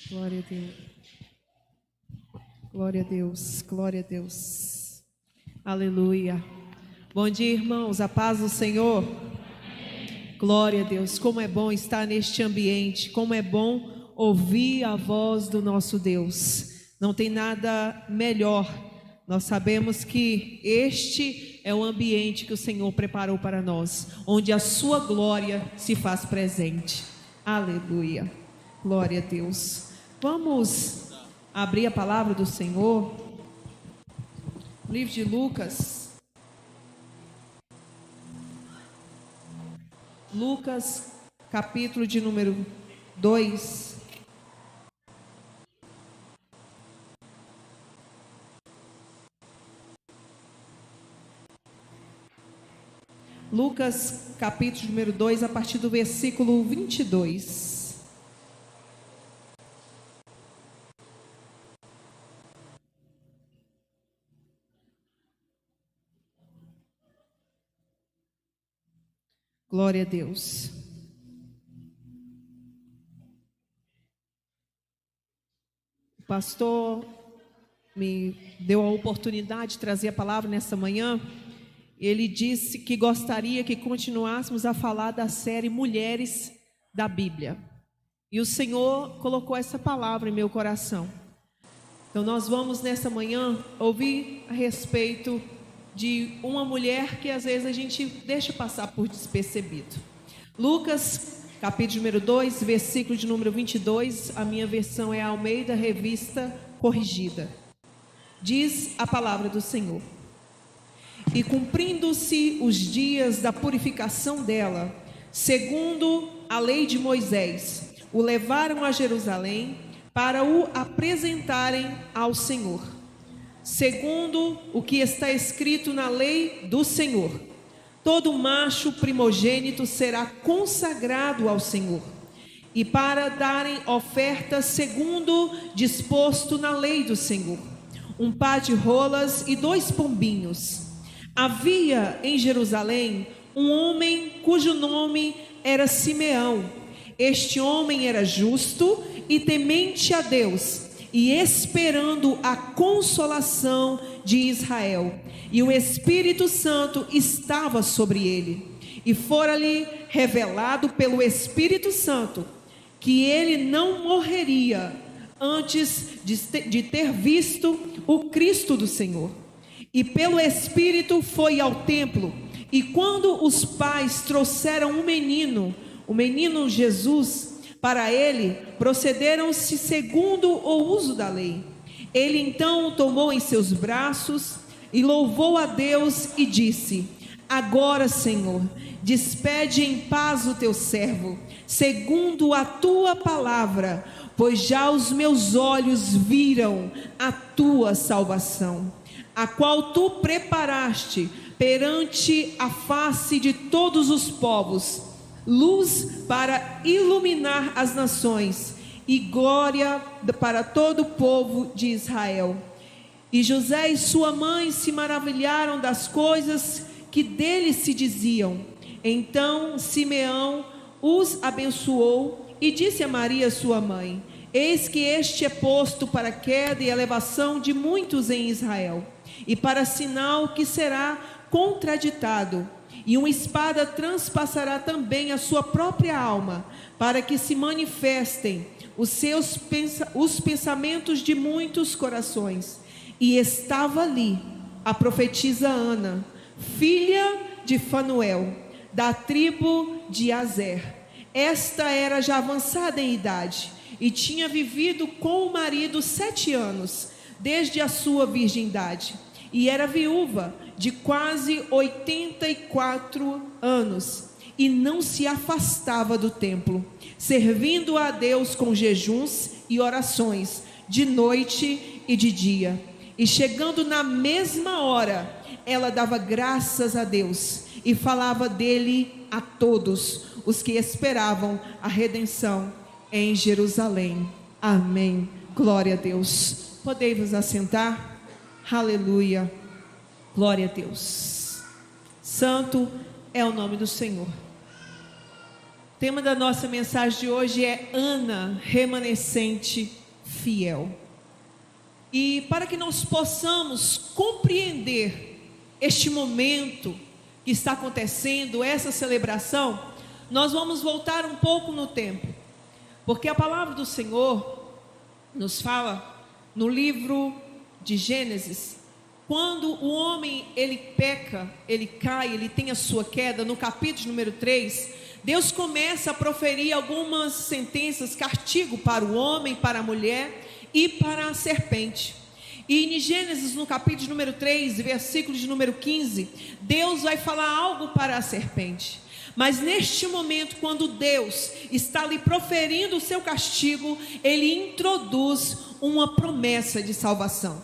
Glória a Deus. Glória a Deus. Glória a Deus. Aleluia. Bom dia, irmãos. A paz do Senhor. Glória a Deus. Como é bom estar neste ambiente. Como é bom ouvir a voz do nosso Deus. Não tem nada melhor. Nós sabemos que este é o ambiente que o Senhor preparou para nós, onde a sua glória se faz presente. Aleluia. Glória a Deus. Vamos abrir a palavra do Senhor. Livro de Lucas. Lucas, capítulo de número 2. Lucas, capítulo número 2, a partir do versículo 22. Glória a Deus. O pastor me deu a oportunidade de trazer a palavra nessa manhã. Ele disse que gostaria que continuássemos a falar da série Mulheres da Bíblia. E o Senhor colocou essa palavra em meu coração. Então nós vamos nessa manhã ouvir a respeito de uma mulher que às vezes a gente deixa passar por despercebido. Lucas, capítulo número 2, versículo de número 22, a minha versão é a Almeida Revista Corrigida. Diz a palavra do Senhor: e cumprindo-se os dias da purificação dela, segundo a lei de Moisés, o levaram a Jerusalém para o apresentarem ao Senhor, segundo o que está escrito na lei do Senhor: todo macho primogênito será consagrado ao Senhor, e para darem ofertas segundo disposto na lei do Senhor, um par de rolas e 2 pombinhos. Havia em Jerusalém um homem cujo nome era Simeão. Este homem era justo e temente a Deus, e esperando a consolação de Israel, e o Espírito Santo estava sobre ele, e fora-lhe revelado pelo Espírito Santo que ele não morreria antes de ter visto o Cristo do Senhor. E pelo Espírito foi ao templo, e quando os pais trouxeram o menino Jesus, para ele, procederam-se segundo o uso da lei. Ele então o tomou em seus braços e louvou a Deus e disse: agora, Senhor, despede em paz o teu servo, segundo a tua palavra, pois já os meus olhos viram a tua salvação, a qual tu preparaste perante a face de todos os povos, luz para iluminar as nações e glória para todo o povo de Israel. E José e sua mãe se maravilharam das coisas que dele se diziam. Então Simeão os abençoou e disse a Maria sua mãe: eis que este é posto para queda e elevação de muitos em Israel, e para sinal que será contraditado, e uma espada transpassará também a sua própria alma, para que se manifestem os pensamentos de muitos corações. E estava ali a profetisa Ana, filha de Fanuel, da tribo de Aser. Esta era já avançada em idade, e tinha vivido com o marido 7 anos, desde a sua virgindade, e era viúva de quase 84 anos, e não se afastava do templo, servindo a Deus com jejuns e orações, de noite e de dia. E chegando na mesma hora, ela dava graças a Deus, e falava dele a todos os que esperavam a redenção em Jerusalém. Amém. Glória a Deus. Podei-vos assentar? Aleluia. Glória a Deus. Santo é o nome do Senhor. O tema da nossa mensagem de hoje é Ana, remanescente fiel. E para que nós possamos compreender este momento que está acontecendo, essa celebração, nós vamos voltar um pouco no tempo, porque a palavra do Senhor nos fala no livro de Gênesis, quando o homem ele peca, ele cai, ele tem a sua queda, no capítulo número 3, Deus começa a proferir algumas sentenças, castigo para o homem, para a mulher e para a serpente. E em Gênesis, no capítulo número 3, versículo de número 15, Deus vai falar algo para a serpente. Mas neste momento, quando Deus está ali proferindo o seu castigo, Ele introduz uma promessa de salvação.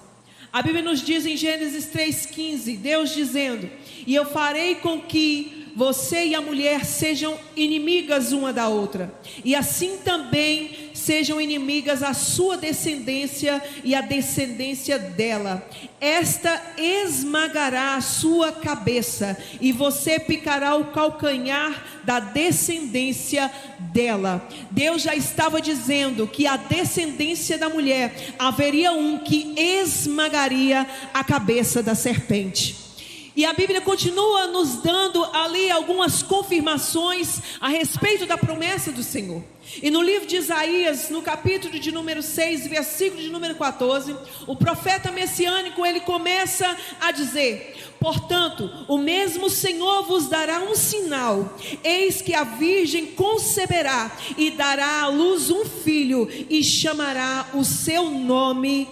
A Bíblia nos diz em Gênesis 3,15, Deus dizendo: e eu farei com que você e a mulher sejam inimigas uma da outra, e assim também sejam inimigas a sua descendência e a descendência dela. Esta esmagará a sua cabeça, e você picará o calcanhar da descendência dela. Deus já estava dizendo que a descendência da mulher, haveria um que esmagaria a cabeça da serpente. E a Bíblia continua nos dando ali algumas confirmações a respeito da promessa do Senhor. E no livro de Isaías, no capítulo de número 6, versículo de número 14, o profeta messiânico, ele começa a dizer: portanto, o mesmo Senhor vos dará um sinal, eis que a virgem conceberá e dará à luz um filho, e chamará o seu nome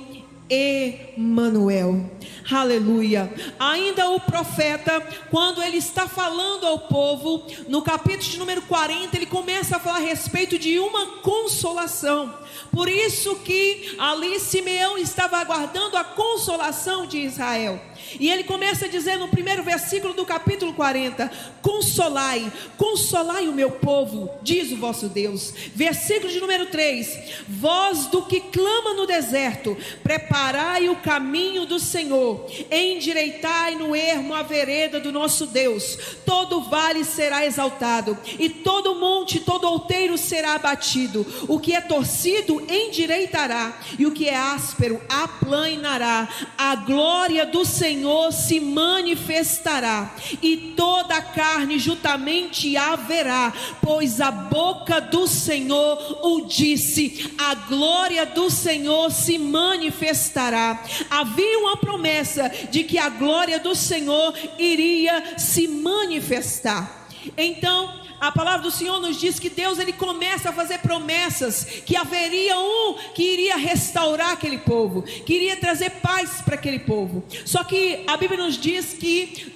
Emanuel. Aleluia. Ainda o profeta, quando ele está falando ao povo, no capítulo de número 40, ele começa a falar a respeito de uma consolação. Por isso que ali Simeão estava aguardando a consolação de Israel. E ele começa a dizer no primeiro versículo do capítulo 40: consolai, consolai o meu povo, diz o vosso Deus. Versículo de número 3: vós do que clama no deserto, preparai o caminho do Senhor, endireitai no ermo a vereda do nosso Deus. Todo vale será exaltado, e todo monte, todo outeiro será abatido. O que é torcido endireitará, e o que é áspero aplanará. A glória do Senhor se manifestará, e toda a carne juntamente haverá, pois a boca do Senhor o disse. A glória do Senhor se manifestará. Havia uma promessa de que a glória do Senhor iria se manifestar. Então a palavra do Senhor nos diz que Deus, ele começa a fazer promessas, que haveria um que iria restaurar aquele povo, que iria trazer paz para aquele povo. Só que a Bíblia nos diz que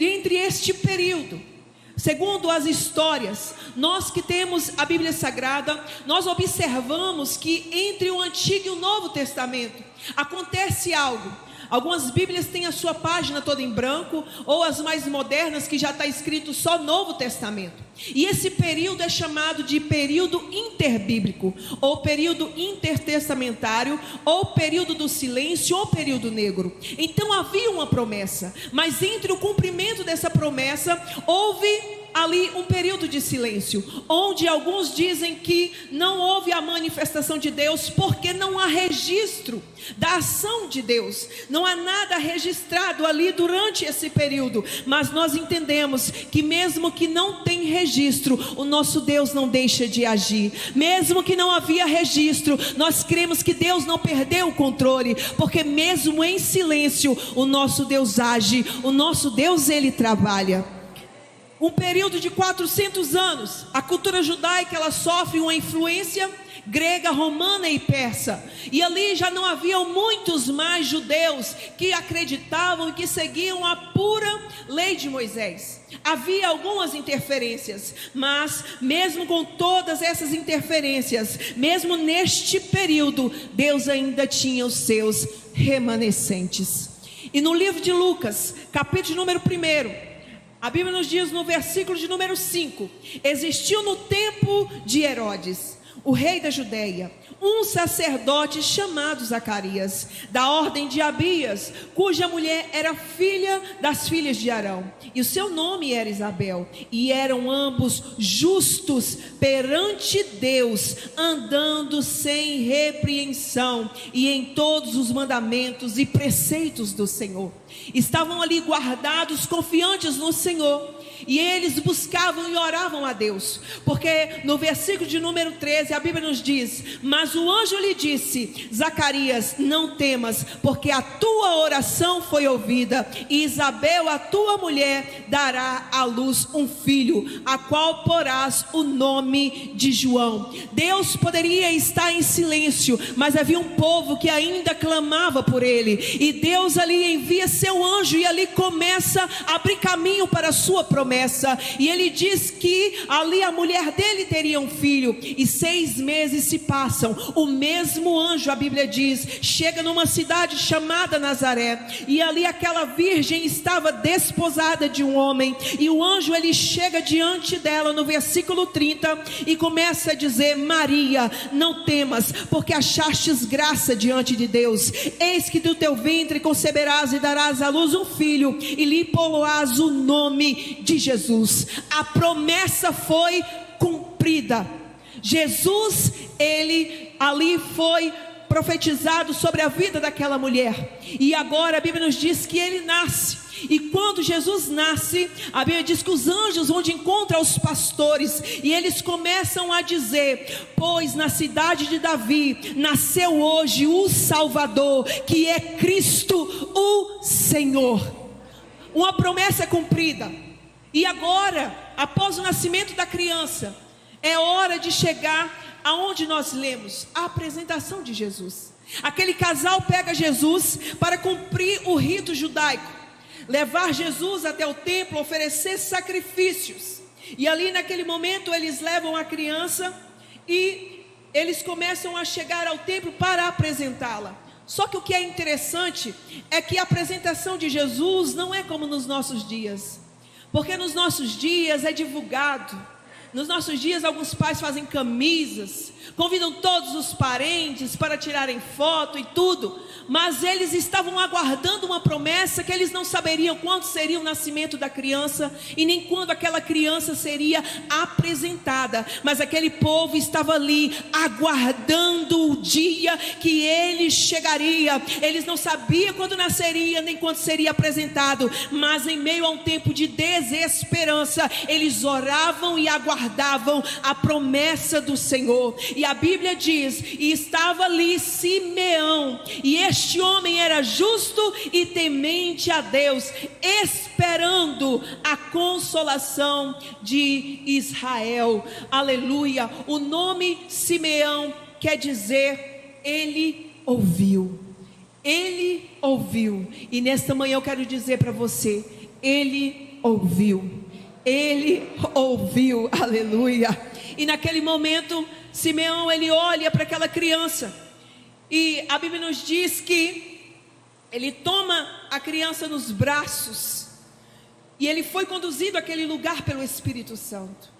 entre este período, segundo as histórias, nós que temos a Bíblia Sagrada, nós observamos que entre o Antigo e o Novo Testamento acontece algo. Algumas Bíblias têm a sua página toda em branco, ou as mais modernas que já está escrito só Novo Testamento. E esse período é chamado de período interbíblico, ou período intertestamentário, ou período do silêncio, ou período negro. Então havia uma promessa, mas entre o cumprimento dessa promessa houve ali um período de silêncio, onde alguns dizem que não houve a manifestação de Deus, porque não há registro da ação de Deus, não há nada registrado ali durante esse período. Mas nós entendemos que mesmo que não tem registro, o nosso Deus não deixa de agir. Mesmo que não havia registro, nós cremos que Deus não perdeu o controle, porque mesmo em silêncio, o nosso Deus age, o nosso Deus, ele trabalha. Um período de 400 anos, a cultura judaica, ela sofre uma influência grega, romana e persa, e ali já não haviam muitos mais judeus que acreditavam e que seguiam a pura lei de Moisés. Havia algumas interferências, mas mesmo com todas essas interferências, mesmo neste período, Deus ainda tinha os seus remanescentes. E no livro de Lucas, capítulo número 1, a Bíblia nos diz no versículo de número 5: existiu no tempo de Herodes o rei da Judéia, um sacerdote chamado Zacarias, da ordem de Abias, cuja mulher era filha das filhas de Arão, e o seu nome era Isabel, e eram ambos justos perante Deus, andando sem repreensão e em todos os mandamentos e preceitos do Senhor. Estavam ali guardados, confiantes no Senhor, e eles buscavam e oravam a Deus, porque no versículo de número 13 a Bíblia nos diz: mas o anjo lhe disse: Zacarias, não temas, porque a tua oração foi ouvida, e Isabel, a tua mulher, dará à luz um filho, a qual porás o nome de João. Deus poderia estar em silêncio, mas havia um povo que ainda clamava por ele, e Deus ali envia seu anjo, e ali começa a abrir caminho para a sua promessa. E ele diz que ali a mulher dele teria um filho, e 6 meses se passam. O mesmo anjo, a Bíblia diz, chega numa cidade chamada Nazaré, e ali aquela virgem estava desposada de um homem, e o anjo ele chega diante dela no versículo 30 e começa a dizer: Maria, não temas, porque achastes graça diante de Deus. Eis que do teu ventre conceberás e darás à luz um filho, e lhe poloás o nome de Jesus. A promessa foi cumprida. Jesus, ele ali foi profetizado sobre a vida daquela mulher, e agora a Bíblia nos diz que ele nasce. E quando Jesus nasce, a Bíblia diz que os anjos vão de encontro aos pastores, e eles começam a dizer: pois na cidade de Davi nasceu hoje o Salvador, que é Cristo o Senhor. Uma promessa cumprida. E agora, após o nascimento da criança, é hora de chegar aonde nós lemos a apresentação de Jesus. Aquele casal pega Jesus para cumprir o rito judaico, levar Jesus até o templo, oferecer sacrifícios. E ali naquele momento eles levam a criança e eles começam a chegar ao templo para apresentá-la. Só que o que é interessante é que a apresentação de Jesus não é como nos nossos dias. Porque nos nossos dias é divulgado. Nos nossos dias alguns pais fazem camisas, convidam todos os parentes para tirarem foto e tudo. Mas eles estavam aguardando uma promessa que eles não saberiam quando seria o nascimento da criança, e nem quando aquela criança seria apresentada. Mas aquele povo estava ali aguardando o dia que ele chegaria. Eles não sabiam quando nasceria, nem quando seria apresentado. Mas em meio a um tempo de desesperança, eles oravam e aguardavam a promessa do Senhor. E a Bíblia diz: e estava ali Simeão, e este homem era justo e temente a Deus, esperando a consolação de Israel. Aleluia. O nome Simeão quer dizer ele ouviu. Ele ouviu. E nesta manhã eu quero dizer para você: ele ouviu. Ele ouviu. Aleluia. E naquele momento Simeão ele olha para aquela criança, e a Bíblia nos diz que ele toma a criança nos braços, e ele foi conduzido àquele lugar pelo Espírito Santo.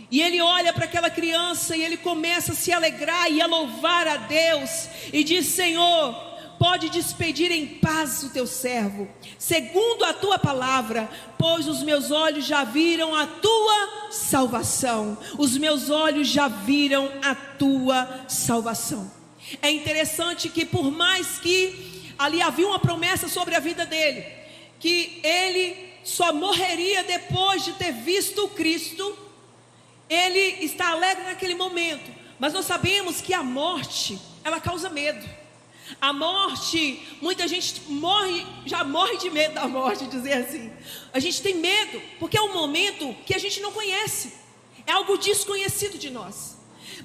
E ele olha para aquela criança e ele começa a se alegrar e a louvar a Deus, e diz: Senhor, pode despedir em paz o teu servo, segundo a tua palavra, pois os meus olhos já viram a tua salvação. Os meus olhos já viram a tua salvação. É interessante que, por mais que ali havia uma promessa sobre a vida dele, que ele só morreria depois de ter visto o Cristo, ele está alegre naquele momento. Mas nós sabemos que a morte, ela causa medo. A morte, muita gente morre, já morre de medo da morte, dizer assim. A gente tem medo, porque é um momento que a gente não conhece, é algo desconhecido de nós.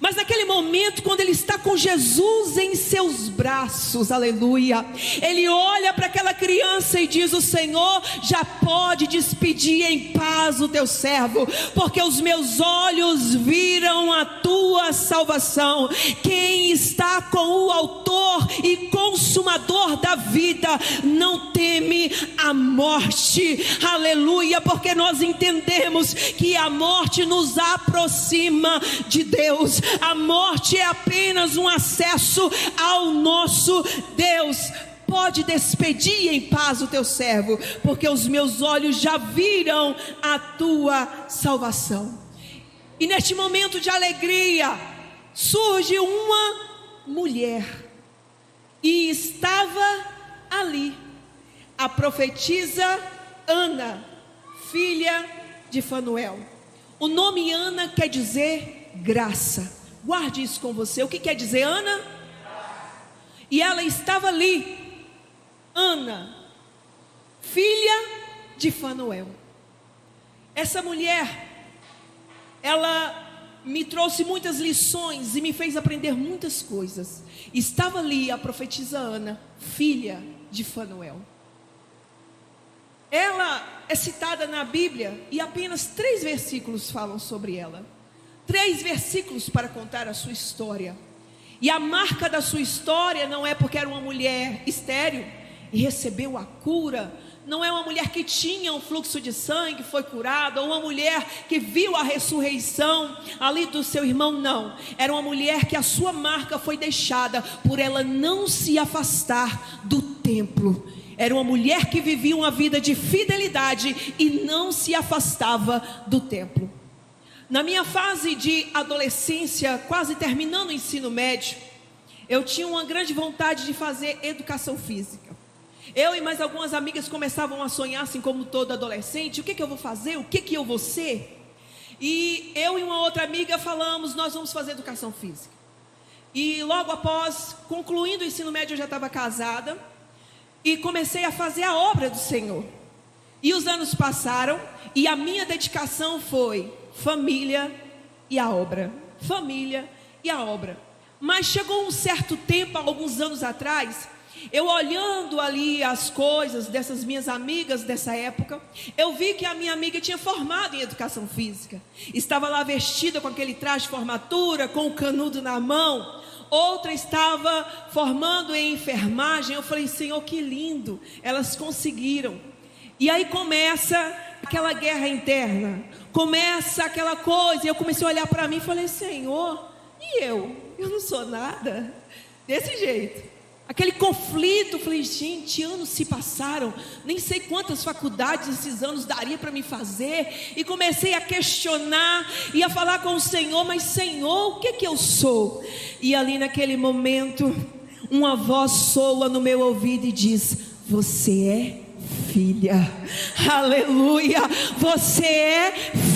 Mas naquele momento, quando ele está com Jesus em seus braços, aleluia, ele olha para aquela criança e diz: o Senhor já pode despedir em paz o teu servo, porque os meus olhos viram a tua salvação. Quem está com o autor e consumador da vida não teme a morte, aleluia, porque nós entendemos que a morte nos aproxima de Deus. Deus. A morte é apenas um acesso ao nosso Deus. Pode despedir em paz o teu servo, porque os meus olhos já viram a tua salvação. E neste momento de alegria, surge uma mulher, e estava ali a profetisa Ana, filha de Fanuel. O nome Ana quer dizer graça. Guarde isso com você. O que quer dizer Ana? E ela estava ali, Ana, filha de Fanuel. Essa mulher, ela me trouxe muitas lições e me fez aprender muitas coisas. Estava ali a profetisa Ana, filha de Fanuel. Ela é citada na Bíblia e apenas 3 versículos falam sobre ela. 3 versículos para contar a sua história. E a marca da sua história não é porque era uma mulher estéril e recebeu a cura, não é uma mulher que tinha um fluxo de sangue, foi curada, ou uma mulher que viu a ressurreição ali do seu irmão, não. Era uma mulher que a sua marca foi deixada por ela não se afastar do templo. Era uma mulher que vivia uma vida de fidelidade e não se afastava do templo. Na minha fase de adolescência, quase terminando o ensino médio, eu tinha uma grande vontade de fazer educação física. Eu e mais algumas amigas começavam a sonhar, assim como todo adolescente: o que eu vou fazer? O que eu vou ser? E eu e uma outra amiga falamos: nós vamos fazer educação física. E logo após, concluindo o ensino médio, eu já estava casada e comecei a fazer a obra do Senhor. E os anos passaram e a minha dedicação foi família e a obra. Família e a obra. Mas chegou um certo tempo, alguns anos atrás, eu olhando ali as coisas dessas minhas amigas dessa época, eu vi que a minha amiga tinha formado em educação física. Estava lá vestida com aquele traje de formatura, com o canudo na mão. Outra estava formando em enfermagem. Eu falei: Senhor, que lindo, elas conseguiram. E aí começa aquela guerra interna, começa aquela coisa, e eu comecei a olhar para mim e falei: Senhor, e eu não sou nada, desse jeito. Aquele conflito, falei: gente, anos se passaram, nem sei quantas faculdades esses anos daria para me fazer. E comecei a questionar e a falar com o Senhor: mas Senhor, o que eu sou? E ali naquele momento, uma voz soa no meu ouvido e diz: você é filha. Aleluia, você é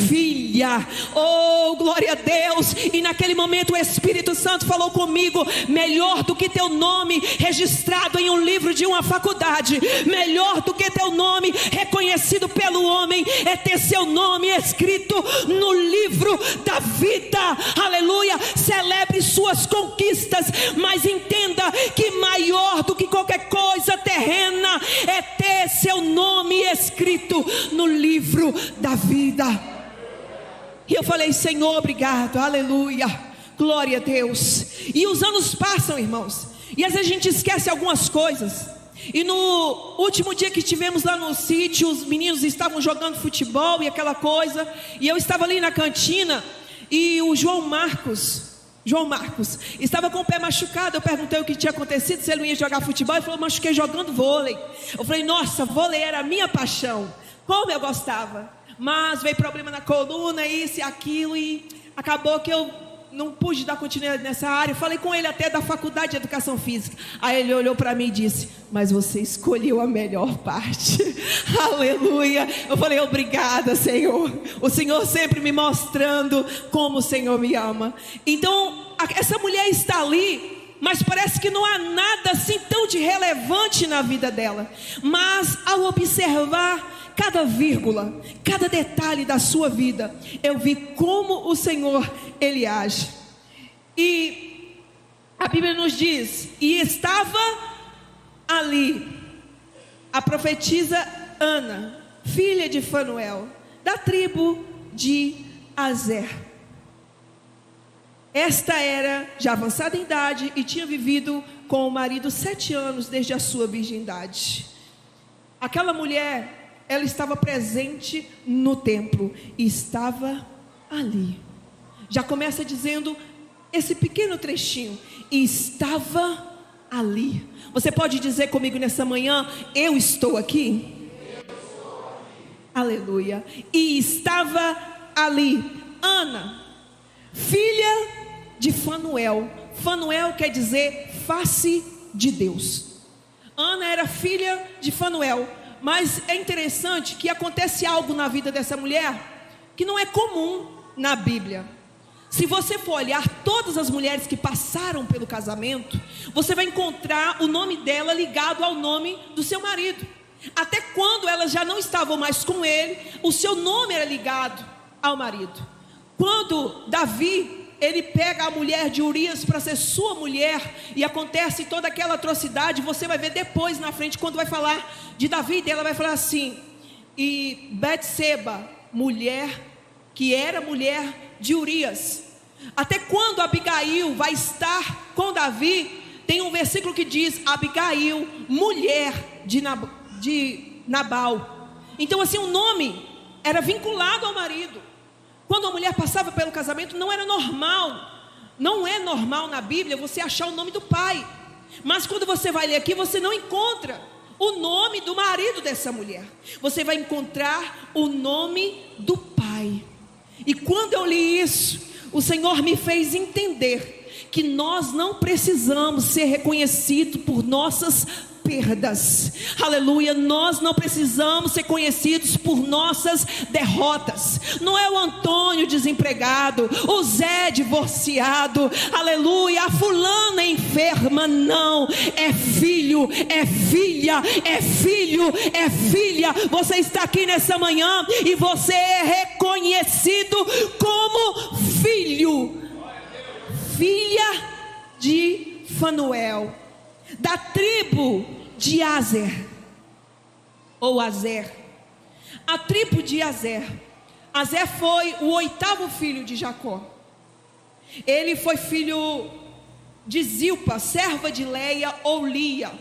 filha. Oh, glória a Deus. E naquele momento o Espírito Santo falou comigo: melhor do que teu nome registrado em um livro de uma faculdade, melhor do que teu nome reconhecido pelo homem, é ter seu nome escrito no livro da vida. Aleluia. Celebre suas conquistas, mas entenda que maior do que qualquer coisa terrena é ter seu nome escrito no livro da vida. E eu falei: Senhor, obrigado, aleluia, glória a Deus. E os anos passam, irmãos, e às vezes a gente esquece algumas coisas. E no último dia que tivemos lá no sítio, os meninos estavam jogando futebol e aquela coisa, e eu estava ali na cantina, e o João Marcos estava com o pé machucado. Eu perguntei o que tinha acontecido, se ele não ia jogar futebol. Ele falou: machuquei jogando vôlei. Eu falei: nossa, vôlei era a minha paixão, como eu gostava. Mas veio problema na coluna, isso e aquilo, e acabou que eu não pude dar continuidade nessa área. Eu falei com ele até da faculdade de educação física. Aí ele olhou para mim e disse: mas você escolheu a melhor parte. Aleluia. Eu falei: obrigada, Senhor. O Senhor sempre me mostrando como o Senhor me ama. Então essa mulher está ali, mas parece que não há nada assim tão de relevante na vida dela. Mas ao observar cada vírgula, cada detalhe da sua vida, eu vi como o Senhor, Ele age. E a Bíblia nos diz: e estava ali a profetisa Ana, filha de Fanuel, da tribo de Aser. Esta era já avançada em idade e tinha vivido com o marido 7 anos desde a sua virgindade. Aquela mulher, ela estava presente no templo e estava ali. Já começa dizendo esse pequeno trechinho. E estava ali. Você pode dizer comigo nessa manhã: eu estou aqui? Aleluia. E estava ali Ana, filha de Fanuel. Fanuel quer dizer face de Deus. Ana era filha de Fanuel. Mas é interessante que acontece algo na vida dessa mulher que não é comum na Bíblia. Se você for olhar todas as mulheres que passaram pelo casamento, você vai encontrar o nome dela ligado ao nome do seu marido. Até quando elas já não estavam mais com ele, o seu nome era ligado ao marido. Quando Davi, ele pega a mulher de Urias para ser sua mulher, e acontece toda aquela atrocidade, você vai ver depois na frente, quando vai falar de Davi, ela vai falar assim: e Betseba, mulher, que era mulher de Urias. Até quando Abigail vai estar com Davi, tem um versículo que diz: Abigail, mulher de Nabal. Então assim, o nome era vinculado ao marido. Quando a mulher passava pelo casamento, não era normal, não é normal na Bíblia você achar o nome do pai. Mas quando você vai ler aqui, você não encontra o nome do marido dessa mulher, você vai encontrar o nome do pai. E quando eu li isso, o Senhor me fez entender que nós não precisamos ser reconhecidos por nossas perdas, aleluia. Nós não precisamos ser conhecidos por nossas derrotas. Não é o Antônio desempregado, o Zé divorciado, aleluia, a fulana enferma, não. É filho, é filha, é filho, é filha. Você está aqui nessa manhã e você é reconhecido como filho, filha de Fanuel, da tribo de Azer, ou Azer. A tribo de Azer. Azer foi o 8º filho de Jacó. Ele foi filho de Zilpa, serva de Leia ou Lia,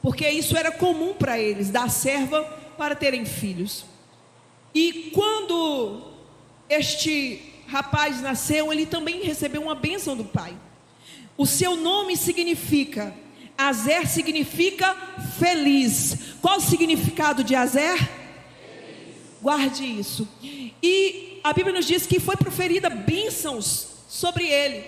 porque isso era comum para eles, dar serva para terem filhos. E quando este rapaz nasceu, ele também recebeu uma bênção do pai. O seu nome significa, Azer significa feliz. Qual o significado de Azer? Guarde isso. E a Bíblia nos diz que foi proferida bênçãos sobre ele.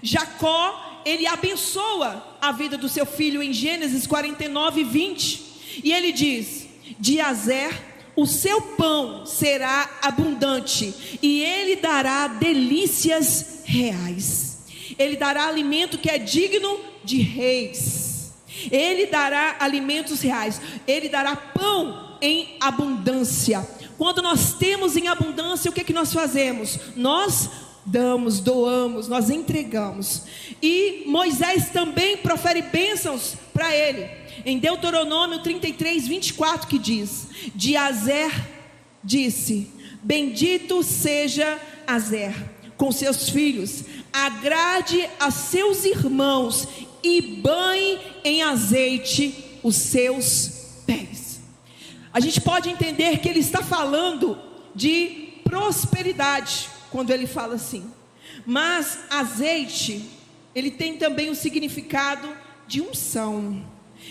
Jacó, ele abençoa a vida do seu filho em Gênesis 49, 20. E ele diz: de Azer o seu pão será abundante, e ele dará delícias reais. Ele dará alimento que é digno de reis. Ele dará alimentos reais. Ele dará pão em abundância. Quando nós temos em abundância, o que é que nós fazemos? Nós damos, doamos, nós entregamos. E Moisés também profere bênçãos para ele. Em Deuteronômio 33, 24, que diz: de Azer disse: bendito seja Azer com seus filhos, agrade a seus irmãos e banhe em azeite os seus pés. A gente pode entender que ele está falando de prosperidade quando ele fala assim, mas azeite, ele tem também o significado de unção.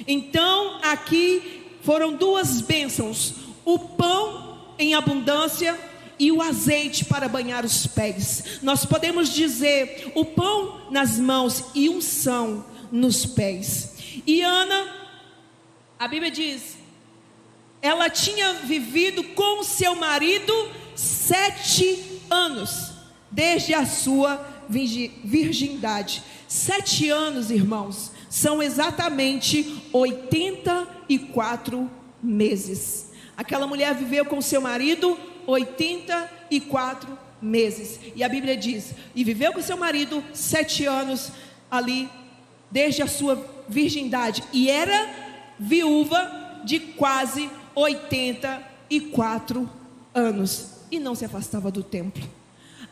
Então aqui foram duas bênçãos: o pão em abundância e o azeite para banhar os pés. Nós podemos dizer o pão nas mãos e unção nos pés. E Ana, a Bíblia diz, ela tinha vivido com seu marido 7 anos, desde a sua virgindade. 7 anos, irmãos, são exatamente 84 meses. Aquela mulher viveu com seu marido 84 meses. E a Bíblia diz, e viveu com seu marido 7 anos ali, desde a sua virgindade, e era viúva de quase 84 anos, e não se afastava do templo.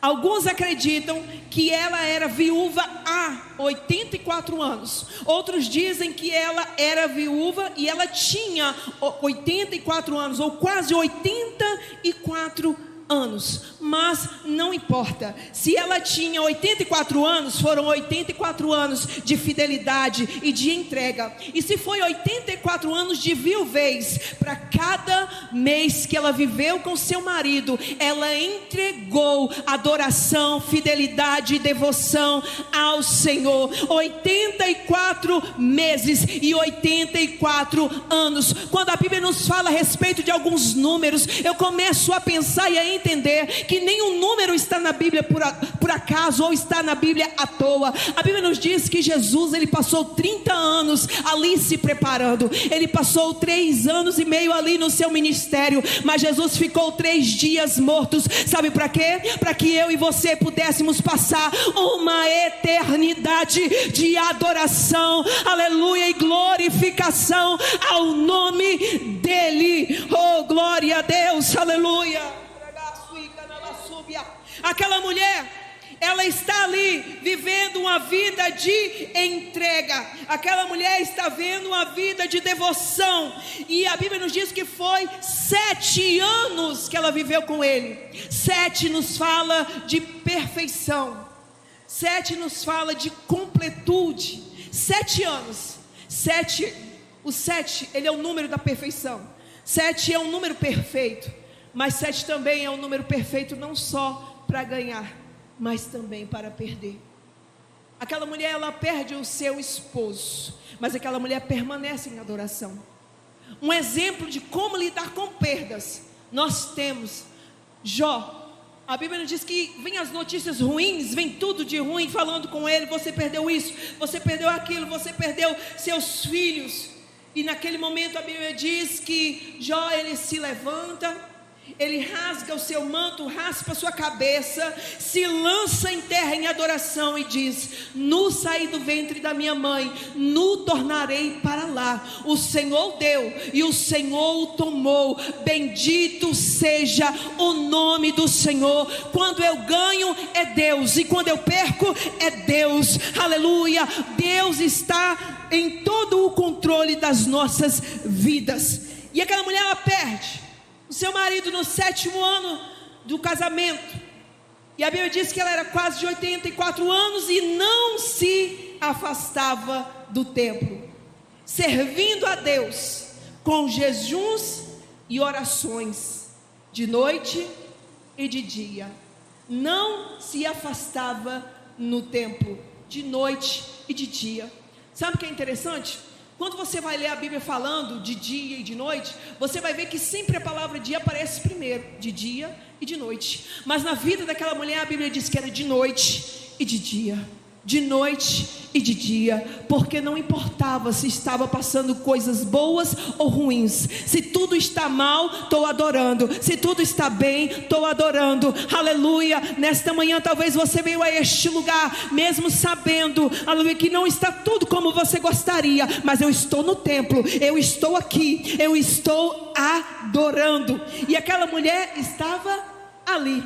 Alguns acreditam que ela era viúva há 84 anos. Outros dizem que ela era viúva e ela tinha 84 anos, ou quase 84 anos, mas não importa. Se ela tinha 84 anos, foram 84 anos de fidelidade e de entrega. E se foi 84 anos de viuvez, para cada mês que ela viveu com seu marido, ela entregou adoração, fidelidade e devoção ao Senhor. 84 meses e 84 anos. Quando a Bíblia nos fala a respeito de alguns números, eu começo a pensar e a entender que nenhum número está na Bíblia por acaso, ou está na Bíblia à toa. A Bíblia nos diz que Jesus, ele passou 30 anos ali se preparando. Ele passou 3 anos e meio ali no seu ministério, mas Jesus ficou 3 dias mortos. Sabe para quê? Para que eu e você pudéssemos passar uma eternidade de adoração, aleluia, e glorificação ao nome dele. Oh, glória a Deus, aleluia. Aquela mulher, ela está ali vivendo uma vida de entrega. Aquela mulher está vivendo uma vida de devoção. E a Bíblia nos diz que foi 7 anos que ela viveu com ele. 7 nos fala de perfeição. 7 nos fala de completude. 7 anos. O 7, ele é o número da perfeição. 7 é um número perfeito. Mas 7 também é um número perfeito, não só para ganhar, mas também para perder. Aquela mulher, ela perde o seu esposo, mas aquela mulher permanece em adoração. Um exemplo de como lidar com perdas, nós temos Jó. A Bíblia nos diz que vem as notícias ruins, vem tudo de ruim, falando com ele: você perdeu isso, você perdeu aquilo, você perdeu seus filhos. E naquele momento a Bíblia diz que Jó, ele se levanta, ele rasga o seu manto, raspa a sua cabeça, se lança em terra em adoração e diz: nu saí do ventre da minha mãe, nu tornarei para lá. O Senhor deu e o Senhor o tomou. Bendito seja o nome do Senhor. Quando eu ganho é Deus, e quando eu perco é Deus. Aleluia. Deus está em todo o controle das nossas vidas. E aquela mulher, ela perde o seu marido no 7º ano do casamento. E a Bíblia diz que ela era quase de 84 anos e não se afastava do templo, servindo a Deus com jejuns e orações, de noite e de dia. Não se afastava no templo, de noite e de dia. Sabe o que é interessante? Quando você vai ler a Bíblia falando de dia e de noite, você vai ver que sempre a palavra dia aparece primeiro, de dia e de noite. Mas na vida daquela mulher, a Bíblia diz que era de noite e de dia. De noite e de dia, porque não importava se estava passando coisas boas ou ruins. Se tudo está mal, estou adorando. Se tudo está bem, estou adorando. Aleluia. Nesta manhã talvez você veio a este lugar mesmo sabendo, aleluia, que não está tudo como você gostaria, mas eu estou no templo, eu estou aqui, eu estou adorando. E aquela mulher estava ali.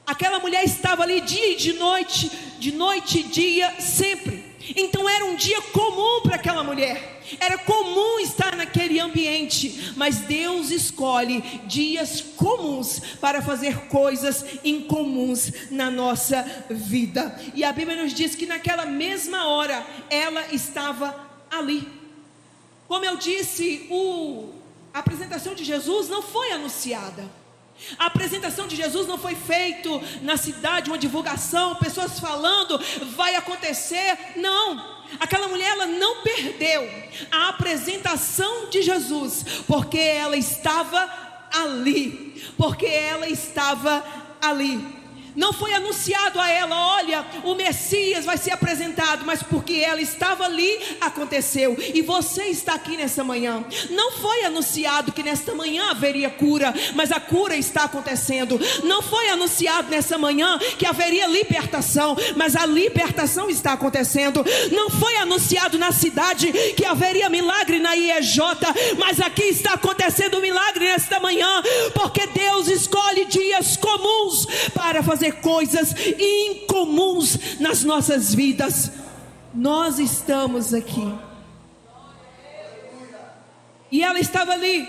Aquela mulher estava ali dia e de noite e dia, sempre. Então era um dia comum para aquela mulher. Era comum estar naquele ambiente. Mas Deus escolhe dias comuns para fazer coisas incomuns na nossa vida. E a Bíblia nos diz que naquela mesma hora ela estava ali. Como eu disse, a apresentação de Jesus não foi anunciada. A apresentação de Jesus não foi feita na cidade, uma divulgação, pessoas falando, vai acontecer. Não, aquela mulher, ela não perdeu a apresentação de Jesus, porque ela estava ali. Porque ela estava ali. Não foi anunciado a ela: olha, o Messias vai ser apresentado, mas porque ela estava ali, aconteceu. E você está aqui nessa manhã. Não foi anunciado que nesta manhã haveria cura, mas a cura está acontecendo. Não foi anunciado nessa manhã que haveria libertação, mas a libertação está acontecendo. Não foi anunciado na cidade que haveria milagre na IEJ, mas aqui está acontecendo o milagre nesta manhã, porque Deus escolhe dias comuns para fazer coisas incomuns nas nossas vidas. Nós estamos aqui. E ela estava ali.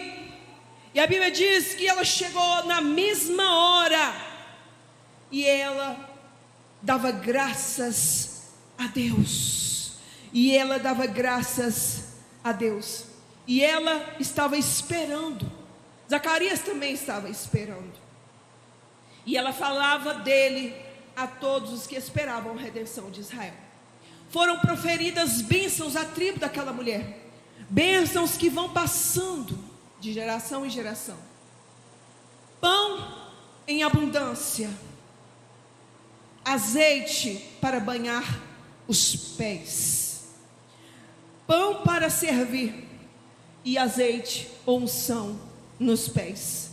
E a Bíblia diz que ela chegou na mesma hora e ela dava graças a Deus. E ela dava graças a Deus. E ela estava esperando. Zacarias também estava esperando. E ela falava dele a todos os que esperavam a redenção de Israel. Foram proferidas bênçãos à tribo daquela mulher. Bênçãos que vão passando de geração em geração. Pão em abundância. Azeite para banhar os pés. Pão para servir. E azeite ou unção nos pés.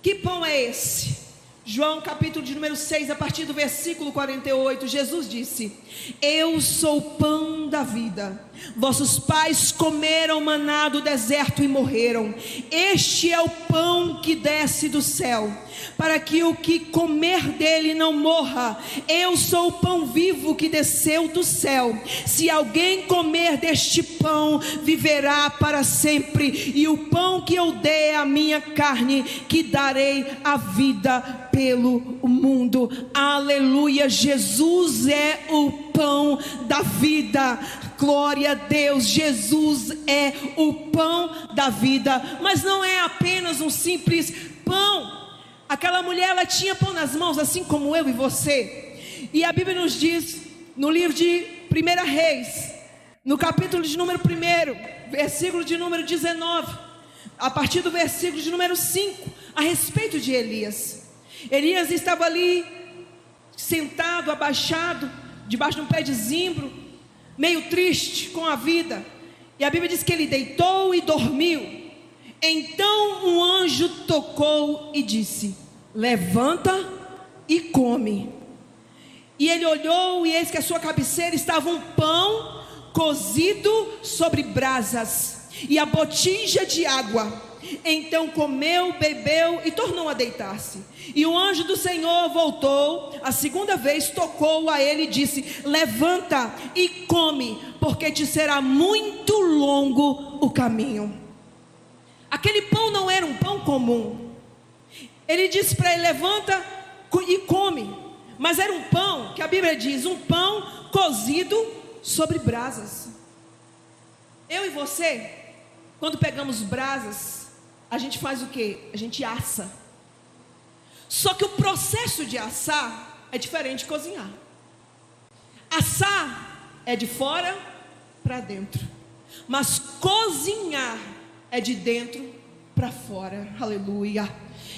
Que pão é esse? João capítulo de número 6, a partir do versículo 48, Jesus disse: eu sou o pão da vida. Vossos pais comeram maná do deserto e morreram. Este é o pão que desce do céu, para que o que comer dele não morra. Eu sou o pão vivo que desceu do céu. Se alguém comer deste pão, viverá para sempre. E o pão que eu dei é a minha carne, que darei a vida pelo mundo. Aleluia. Jesus é o pão da vida. Glória a Deus. Jesus é o pão da vida. Mas não é apenas um simples pão. Aquela mulher, ela tinha pão nas mãos, assim como eu e você. E a Bíblia nos diz, no livro de 1 Reis, no capítulo de número 1, versículo de número 19, a partir do versículo de número 5, a respeito de Elias. Elias estava ali, sentado, abaixado, debaixo de um pé de zimbro, meio triste com a vida. E a Bíblia diz que ele deitou e dormiu. Então um anjo tocou e disse: levanta e come. E ele olhou, e eis que à sua cabeceira estava um pão cozido sobre brasas, e a botija de água. Então comeu, bebeu e tornou a deitar-se. E o anjo do Senhor voltou a segunda vez, tocou a ele e disse: levanta e come, porque te será muito longo o caminho. Aquele pão não era um pão comum. Ele disse para ele: levanta e come. Mas era um pão, que a Bíblia diz, um pão cozido sobre brasas. Eu e você, quando pegamos brasas, a gente faz o quê? A gente assa. Só que o processo de assar é diferente de cozinhar. Assar é de fora para dentro, mas cozinhar é de dentro para fora. Aleluia.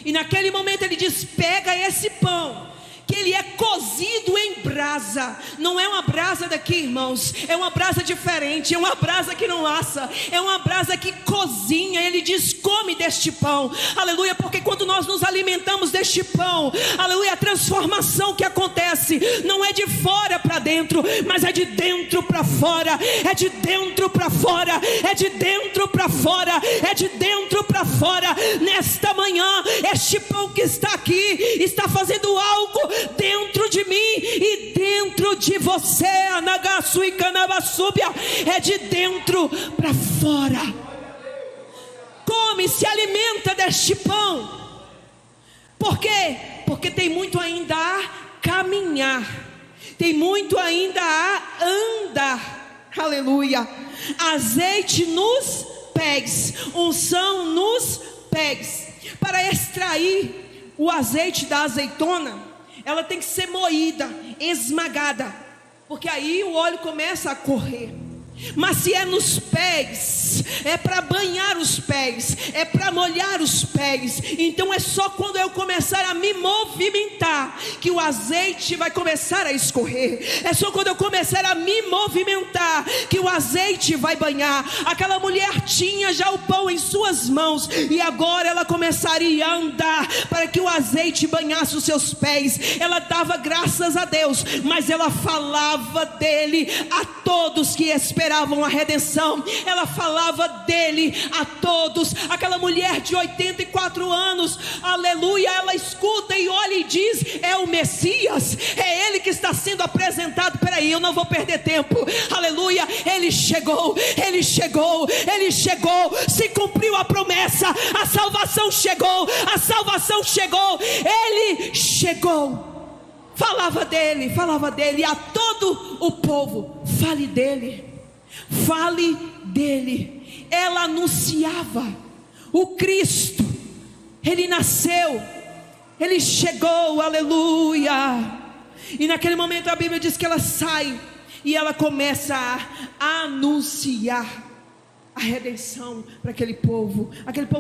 E naquele momento ele diz: pega esse pão, que ele é cozido em brasa. Não é uma brasa daqui, irmãos, é uma brasa diferente, é uma brasa que não assa, é uma brasa que cozinha. Ele diz: come deste pão, aleluia, porque quando nós nos alimentamos deste pão, aleluia, a transformação que acontece não é de fora para dentro, mas é de dentro para fora, é de dentro para fora, é de dentro para fora, é de dentro para fora. Nesta manhã, este pão que está aqui está fazendo algo dentro de mim e dentro de você. Anagasu e Canabasúbia, é de dentro para fora. Come, se alimenta deste pão. Por quê? Porque tem muito ainda a caminhar, tem muito ainda a andar. Aleluia. Azeite nos pés, unção nos pés. Para extrair o azeite da azeitona, ela tem que ser moída, esmagada, porque aí o óleo começa a correr. Mas se é nos pés, é para banhar os pés, é para molhar os pés. Então é só quando eu começar a me movimentar que o azeite vai começar a escorrer. É só quando eu começar a me movimentar que o azeite vai banhar. Aquela mulher tinha já o pão em suas mãos, e agora ela começaria a andar para que o azeite banhasse os seus pés. Ela dava graças a Deus, mas ela falava dele a todos que esperavam a redenção. Ela falava dele a todos. Aquela mulher de 84 anos, aleluia, ela escuta e olha e diz: é o Messias, é ele que está sendo apresentado. Peraí, peraí, eu não vou perder tempo. Aleluia, ele chegou, ele chegou, ele chegou, se cumpriu a promessa, a salvação chegou, a salvação chegou, ele chegou. Falava dele a todo o povo: fale dele, fale dele. Ela anunciava o Cristo, ele nasceu, ele chegou, aleluia. E naquele momento a Bíblia diz que ela sai e ela começa a anunciar a redenção para aquele povo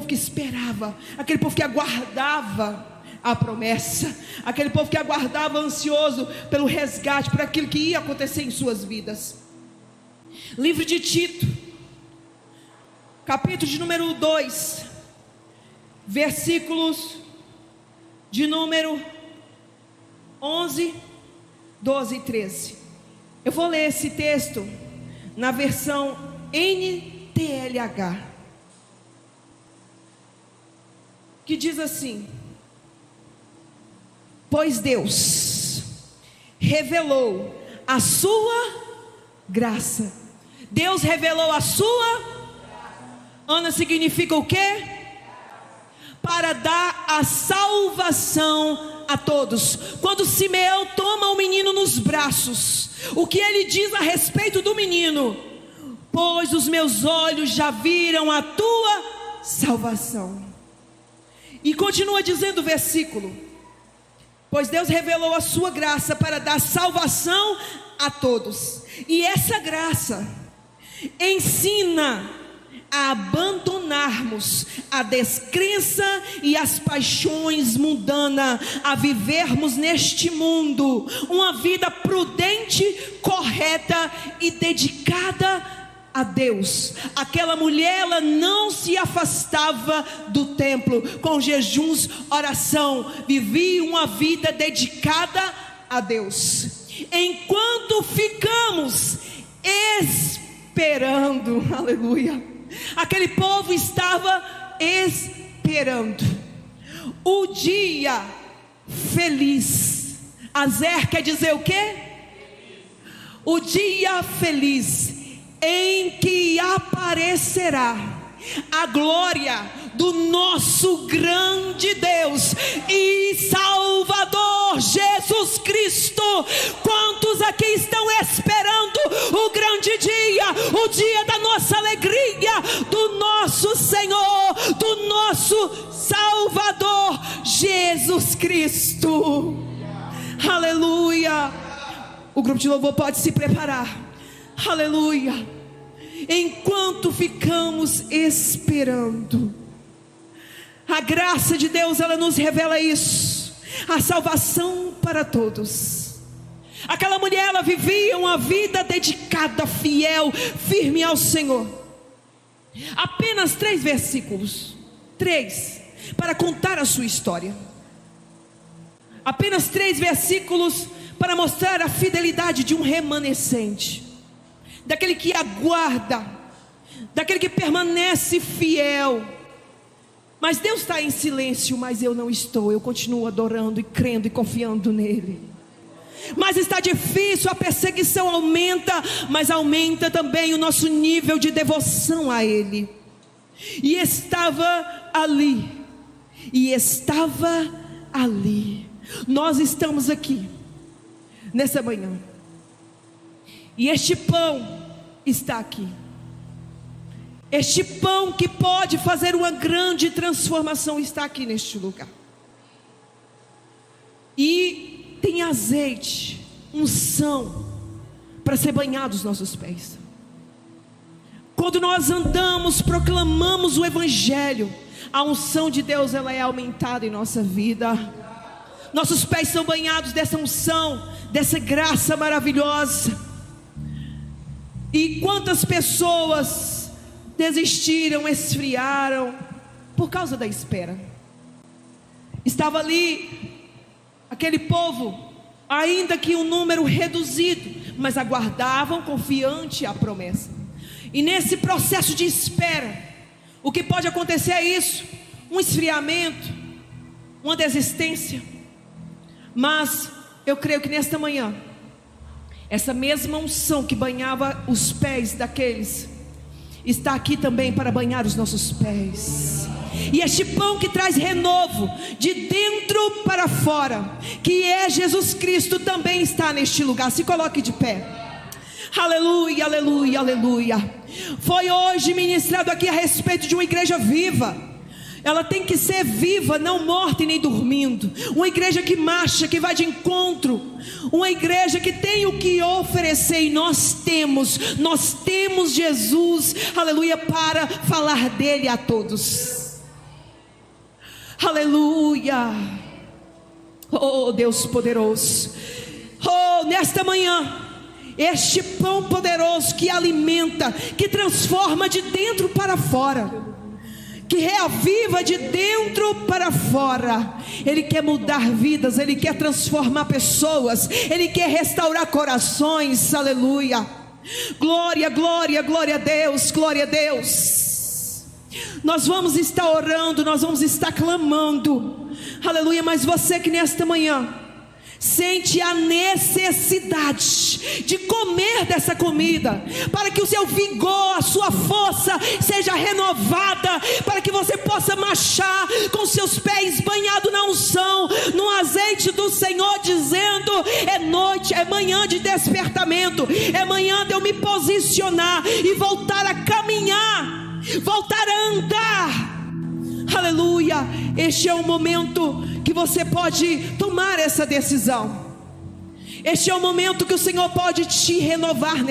que esperava, aquele povo que aguardava a promessa, aquele povo que aguardava ansioso pelo resgate, por aquilo que ia acontecer em suas vidas. Livro de Tito, capítulo de número 2, versículos de número 11, 12 e 13. Eu vou ler esse texto na versão NTLH, que diz assim: pois Deus revelou a sua graça. Deus revelou a sua. Ana significa o quê? Para dar a salvação a todos. Quando Simeão toma o menino nos braços, o que ele diz a respeito do menino? Pois os meus olhos já viram a tua salvação. E continua dizendo o versículo: pois Deus revelou a sua graça para dar salvação a todos. E essa graça ensina a abandonarmos a descrença e as paixões mundanas, a vivermos neste mundo uma vida prudente, correta e dedicada a Deus. Aquela mulher, ela não se afastava do templo com jejuns, oração, vivia uma vida dedicada a Deus. Enquanto ficamos esperando, aleluia, aquele povo estava esperando o dia feliz. Azer quer dizer o quê? O dia feliz em que aparecerá a glória do nosso grande Deus e Salvador Jesus Cristo. Quantos aqui estão esperando o grande dia, o dia da nossa alegria, do nosso Senhor, do nosso Salvador Jesus Cristo? Aleluia. O grupo de louvor pode se preparar. Aleluia. Enquanto ficamos esperando, a graça de Deus, ela nos revela isso, a salvação para todos. Aquela mulher, ela vivia uma vida dedicada, fiel, firme ao Senhor. Apenas 3 versículos, 3, para contar a sua história. Apenas 3 versículos para mostrar a fidelidade de um remanescente, daquele que aguarda, daquele que permanece fiel. Mas Deus está em silêncio, mas eu não estou. Eu continuo adorando e crendo e confiando nele. Mas está difícil, a perseguição aumenta, mas aumenta também o nosso nível de devoção a ele. E estava ali, nós estamos aqui nessa manhã, e este pão está aqui. Este pão que pode fazer uma grande transformação está aqui neste lugar. E tem azeite, unção, para ser banhado os nossos pés. Quando nós andamos, proclamamos o Evangelho, a unção de Deus, ela é aumentada em nossa vida. Nossos pés são banhados dessa unção, dessa graça maravilhosa. E quantas pessoas desistiram, esfriaram por causa da espera. Estava ali aquele povo, ainda que um número reduzido, mas aguardavam confiante a promessa. E nesse processo de espera, o que pode acontecer é isso: um esfriamento, uma desistência. Mas eu creio que nesta manhã essa mesma unção que banhava os pés daqueles, está aqui também para banhar os nossos pés. E este pão que traz renovo de dentro para fora, que é Jesus Cristo, também está neste lugar. Se coloque de pé. Aleluia, aleluia, aleluia. Foi hoje ministrado aqui a respeito de uma igreja viva. Ela tem que ser viva, não morta e nem dormindo. Uma igreja que marcha, que vai de encontro. Uma igreja que tem o que oferecer. E nós temos Jesus, aleluia, para falar dele a todos. Aleluia. Oh Deus poderoso. Oh, nesta manhã, este pão poderoso que alimenta, que transforma de dentro para fora, que reaviva de dentro para fora. Ele quer mudar vidas, Ele quer transformar pessoas, Ele quer restaurar corações. Aleluia. Glória, glória, glória a Deus, glória a Deus. Nós vamos estar orando, nós vamos estar clamando, aleluia. Mas você que nesta manhã sente a necessidade de comer dessa comida, para que o seu vigor, a sua força seja renovada, para que você possa marchar com seus pés banhados na unção, no azeite do Senhor, dizendo: é noite, é manhã de despertamento, é manhã de eu me posicionar e voltar a caminhar, voltar a andar. Aleluia. Este é o momento que você pode tomar essa decisão. Este é o momento que o Senhor pode te renovar